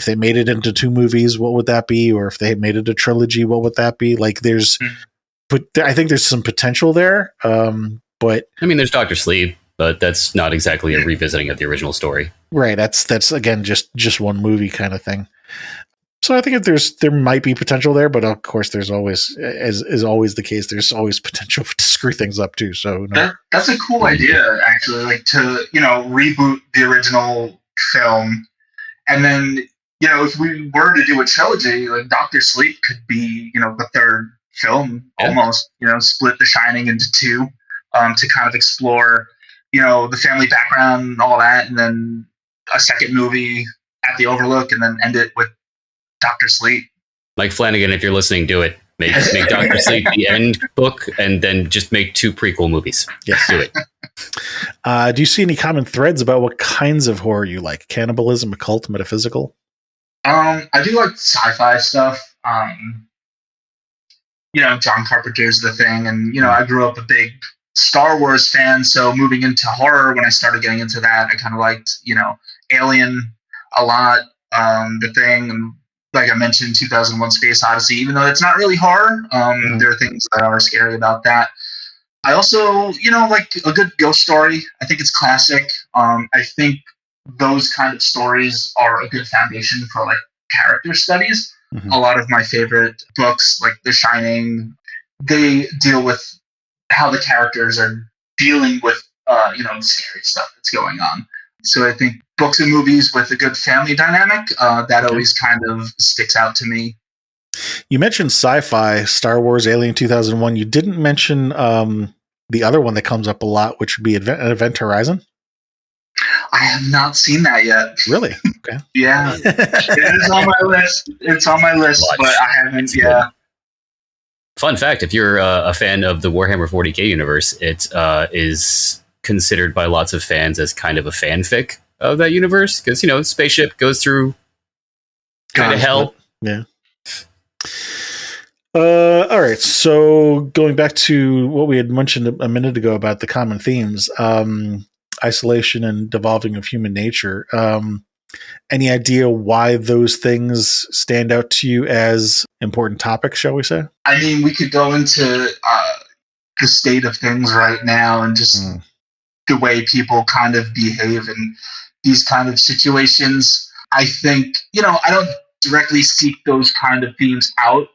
they made it into 2 movies, what would that be? Or if they made it a trilogy, what would that be? Like but I think there's some potential there. But I mean, there's Dr. Sleep. but that's not exactly a revisiting of the original story. Right. That's again just one movie kind of thing. So I think there might be potential there, but of course there's always, as is always the case, there's always potential to screw things up too. So that's a cool idea, actually, like to reboot the original film, and then if we were to do a trilogy, like Doctor Sleep could be the third film, almost split The Shining into two, to kind of explore the family background and all that, and then a second movie at the Overlook, and then end it with Dr. Sleep. Mike Flanagan, if you're listening, do it. Make Dr. Sleep the end book, and then just make 2 prequel movies. Yes, do it. Do you see any common threads about what kinds of horror you like? Cannibalism, occult, metaphysical? I do like sci-fi stuff. John Carpenter's The Thing, and I grew up a big Star Wars fan, so moving into horror, when I started getting into that, I kind of liked Alien a lot, The Thing, and like I mentioned, 2001 Space Odyssey, even though it's not really horror, there are things that are scary about that. I also, like a good ghost story. I think it's classic. I think those kind of stories are a good foundation for like character studies. Mm-hmm. A lot of my favorite books, like The Shining, they deal with how the characters are dealing with, scary stuff that's going on. So I think books and movies with a good family dynamic, that always kind of sticks out to me. You mentioned sci-fi, Star Wars, Alien 2001. You didn't mention the other one that comes up a lot, which would be Event Horizon. I have not seen that yet. Really? Okay. Yeah. It is on my list. It's on my list, but I haven't. Yeah. Fun fact, if you're a fan of the Warhammer 40k universe, it is considered by lots of fans as kind of a fanfic of that universe, because spaceship goes through kind of hell. Yeah. All right. So going back to what we had mentioned a minute ago about the common themes, isolation and devolving of human nature. Any idea why those things stand out to you as important topics, shall we say? I mean, we could go into the state of things right now and just the way people kind of behave in these kind of situations. I think, I don't directly seek those kind of themes out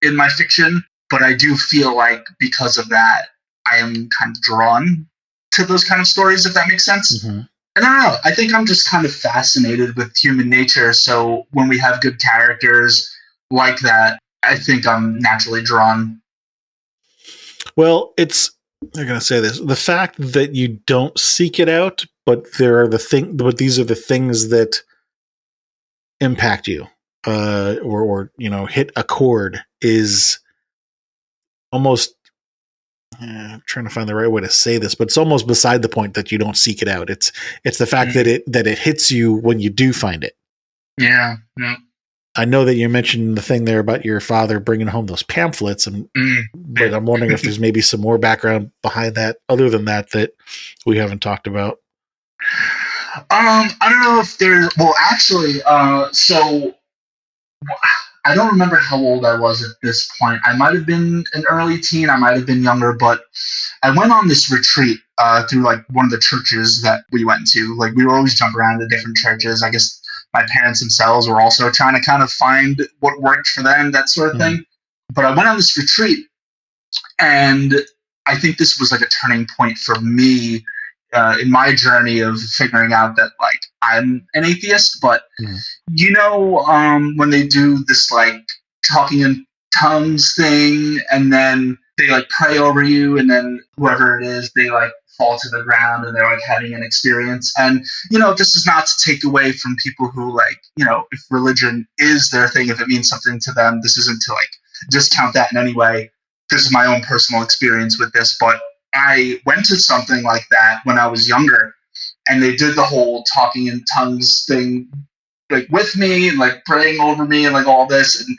in my fiction, but I do feel like because of that, I am kind of drawn to those kind of stories, if that makes sense. Mm-hmm. I don't know. I think I'm just kind of fascinated with human nature. So when we have good characters like that, I think I'm naturally drawn. Well, I'm going to say this. The fact that you don't seek it out, but but these are the things that impact you, or hit a chord, is almost, I'm trying to find the right way to say this, but it's almost beside the point that you don't seek it out. It's the fact that it hits you when you do find it. Yeah. I know that you mentioned the thing there about your father bringing home those pamphlets, but I'm wondering if there's maybe some more background behind that, other than that we haven't talked about. I don't know if there's. Well, actually, so I don't remember how old I was at this point. I might have been an early teen. I might have been younger, but I went on this retreat through like one of the churches that we went to. Like we would always jump around to different churches. I guess my parents themselves were also trying to kind of find what worked for them, that sort of thing. But I went on this retreat, and I think this was like a turning point for me in my journey of figuring out that like I'm an atheist. But when they do this like talking in tongues thing, and then they like pray over you, and then whoever it is, they like fall to the ground and they're like having an experience. And this is not to take away from people who like, if religion is their thing, if it means something to them, this isn't to like discount that in any way. This is my own personal experience with this, but I went to something like that when I was younger, and they did the whole talking in tongues thing like with me and like praying over me and like all this, and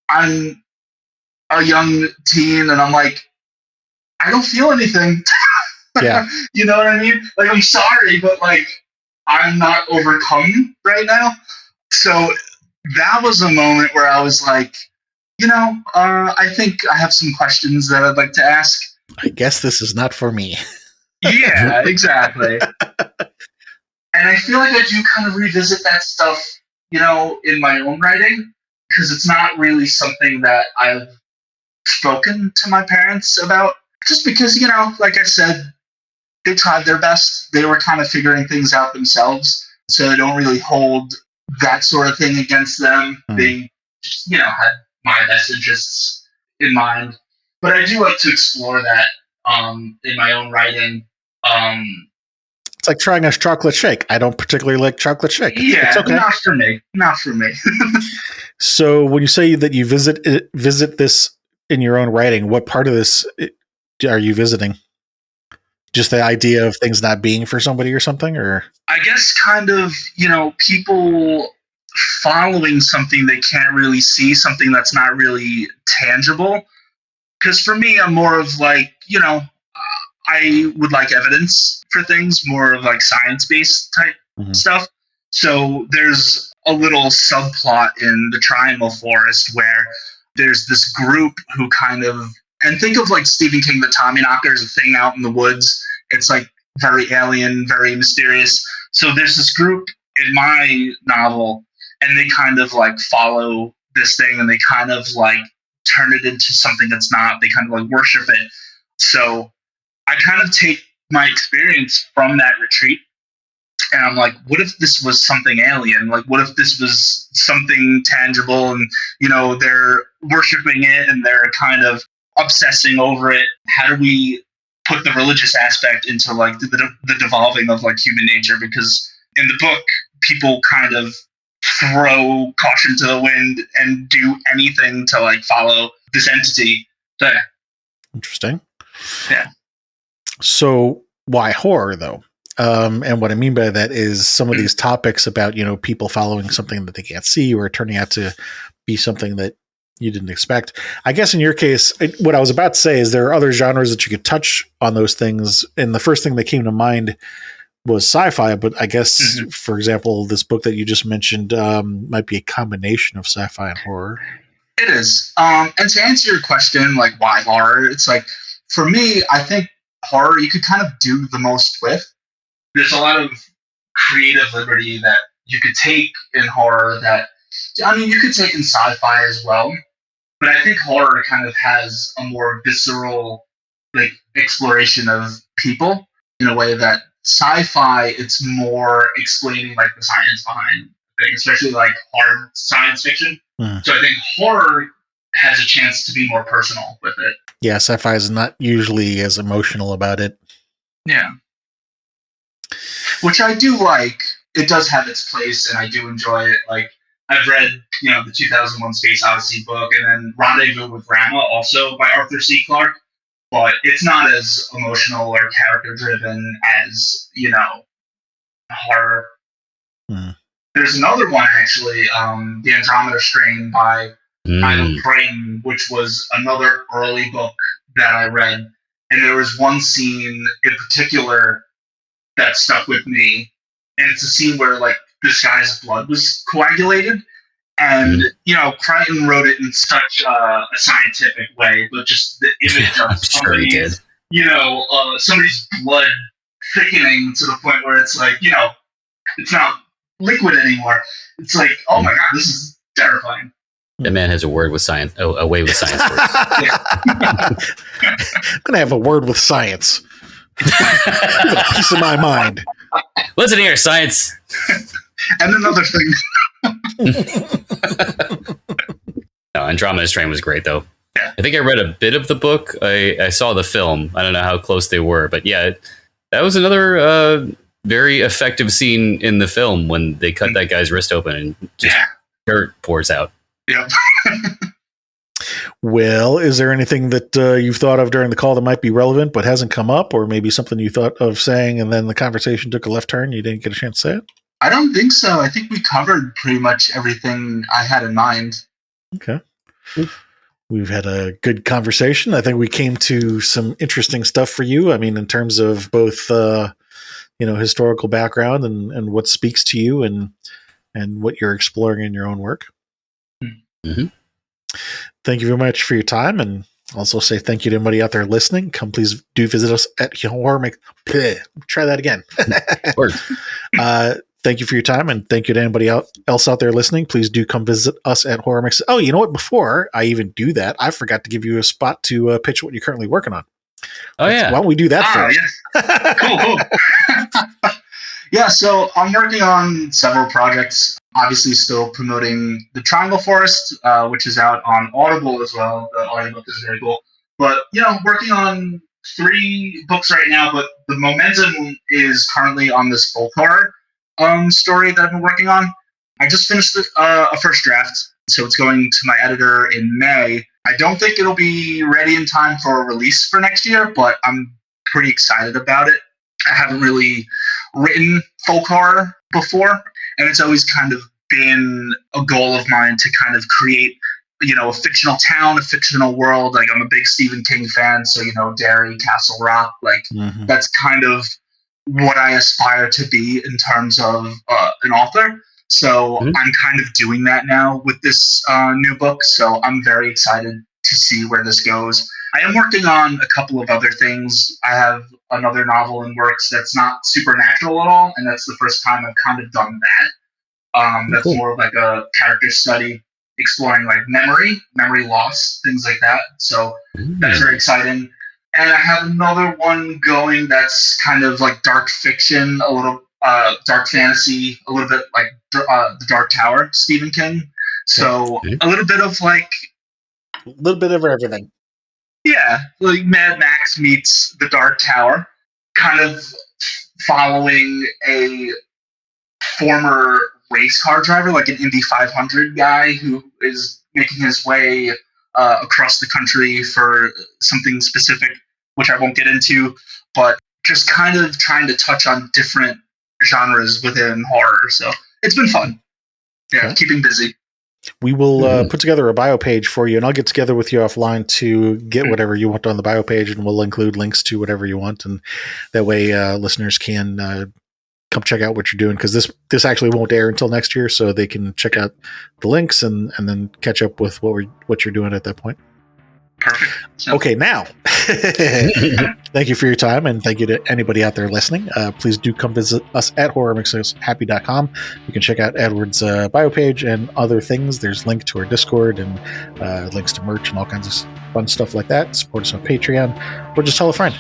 I'm a young teen and I'm like, I don't feel anything. Yeah. You know what I mean? Like, I'm sorry, but like, I'm not overcome right now. So that was a moment where I was like, I think I have some questions that I'd like to ask. I guess this is not for me. Yeah, exactly. And I feel like I do kind of revisit that stuff, in my own writing, because it's not really something that I've spoken to my parents about. Just because, like I said, they tried their best. They were kind of figuring things out themselves. So I don't really hold that sort of thing against them. They just, had my best interests in mind. But I do like to explore that in my own writing. It's like trying a chocolate shake. I don't particularly like chocolate shake. It's okay. Not for me. Not for me. So when you say that you visit this in your own writing, what part of this are you visiting? Just the idea of things not being for somebody or something? Or I guess kind of, people following something they can't really see, something that's not really tangible. Because for me, I'm more of like, I would like evidence for things, more of like science-based type stuff. So there's a little subplot in the Triangle Forest where there's this group who kind of, and think of like Stephen King, the Tommyknockers, a thing out in the woods. It's like very alien, very mysterious. So there's this group in my novel, and they kind of like follow this thing, and they kind of like turn it into something that's not. They kind of like worship it. So I kind of take my experience from that retreat, and I'm like, what if this was something alien? Like, what if this was something tangible, and they're worshiping it, and they're kind of obsessing over it? How do we put the religious aspect into like the devolving of like human nature? Because in the book, people kind of throw caution to the wind and do anything to like follow this entity. So, yeah. Interesting. Yeah. So why horror though? And what I mean by that is some of these topics about, people following something that they can't see or turning out to be something that you didn't expect. I guess in your case, what I was about to say is there are other genres that you could touch on those things. And the first thing that came to mind was sci-fi, but I guess, for example, this book that you just mentioned might be a combination of sci-fi and horror. It is. And to answer your question, like why horror, it's like, for me, I think horror you could kind of do the most with. There's a lot of creative liberty that you could take in horror that, you could take in sci-fi as well. But I think horror kind of has a more visceral, like, exploration of people in a way that sci-fi, it's more explaining, like, the science behind things, especially, like, hard science fiction. So I think horror has a chance to be more personal with it. Yeah, sci-fi is not usually as emotional about it. Yeah. Which I do like. It does have its place, and I do enjoy it. Like, I've read, the 2001 Space Odyssey book, and then Rendezvous with Rama, also by Arthur C. Clarke. But it's not as emotional or character-driven as, horror. There's another one, actually, The Andromeda Strain by Michael Crichton, which was another early book that I read. And there was one scene in particular that stuck with me. And it's a scene where, like, this guy's blood was coagulated. And, Crichton wrote it in such a scientific way, but just the image of somebody's, somebody's blood thickening to the point where it's like, it's not liquid anymore. It's like, oh my God, this is terrifying. That man has a word with science, a way with science words. I'm going to have a word with science. A piece of my mind. Listen here, science. And another thing. No, Andromeda Strain was great, though. Yeah. I think I read a bit of the book. I saw the film. I don't know how close they were, but yeah, that was another very effective scene in the film when they cut that guy's wrist open and just dirt pours out. Yep. Well, is there anything that you've thought of during the call that might be relevant but hasn't come up, or maybe something you thought of saying and then the conversation took a left turn? You didn't get a chance to say it? I don't think so. I think we covered pretty much everything I had in mind. Okay. We've had a good conversation. I think we came to some interesting stuff for you. I mean, in terms of both, historical background and what speaks to you and what you're exploring in your own work. Mm-hmm. Thank you very much for your time, and Also say thank you to anybody out there listening. Please do visit us at Try that again. Thank you for your time, and thank you to anybody else out there listening. Please do come visit us at Horror Mix. Oh, you know what? Before I even do that, I forgot to give you a spot to pitch what you're currently working on. Yeah. Why don't we do that first? Yes. Cool. Yeah, so I'm working on several projects. Obviously, still promoting The Triangle Forest, which is out on Audible as well. The audiobook is very cool. But, working on 3 books right now, but the momentum is currently on this folk horror story that I've been working on. I just finished a first draft, so it's going to my editor in May. I don't think it'll be ready in time for release for next year, but I'm pretty excited about it. I haven't really written folk horror before, and it's always kind of been a goal of mine to kind of create, a fictional town, a fictional world. Like, I'm a big Stephen King fan, so, Derry, Castle Rock, that's kind of what I aspire to be in terms of an author. So I'm kind of doing that now with this new book, so I'm very excited to see where this goes. I am working on a couple of other things. I have another novel in works that's not supernatural at all, and that's the first time I've kind of done that. That's more of like a character study, exploring like memory loss, things like that. So that's very exciting. And I have another one going that's kind of like dark fiction, a little dark fantasy, a little bit like The Dark Tower, Stephen King. So a little bit of everything. Yeah, like Mad Max meets The Dark Tower, kind of following a former race car driver, like an Indy 500 guy who is making his way across the country for something specific, which I won't get into, but just kind of trying to touch on different genres within horror. So it's been fun. Yeah, keeping busy. We will put together a bio page for you, and I'll get together with you offline to get whatever you want on the bio page, and we'll include links to whatever you want, and that way listeners can come check out what you're doing, because this actually won't air until next year, so they can check out the links and then catch up with what you're doing at that point. Perfect. Okay, now, thank you for your time, and thank you to anybody out there listening. Please do come visit us at horrormixushappy.com. You can check out Edward's bio page and other things. There's link to our Discord and links to merch and all kinds of fun stuff like that. Support us on Patreon, or just tell a friend.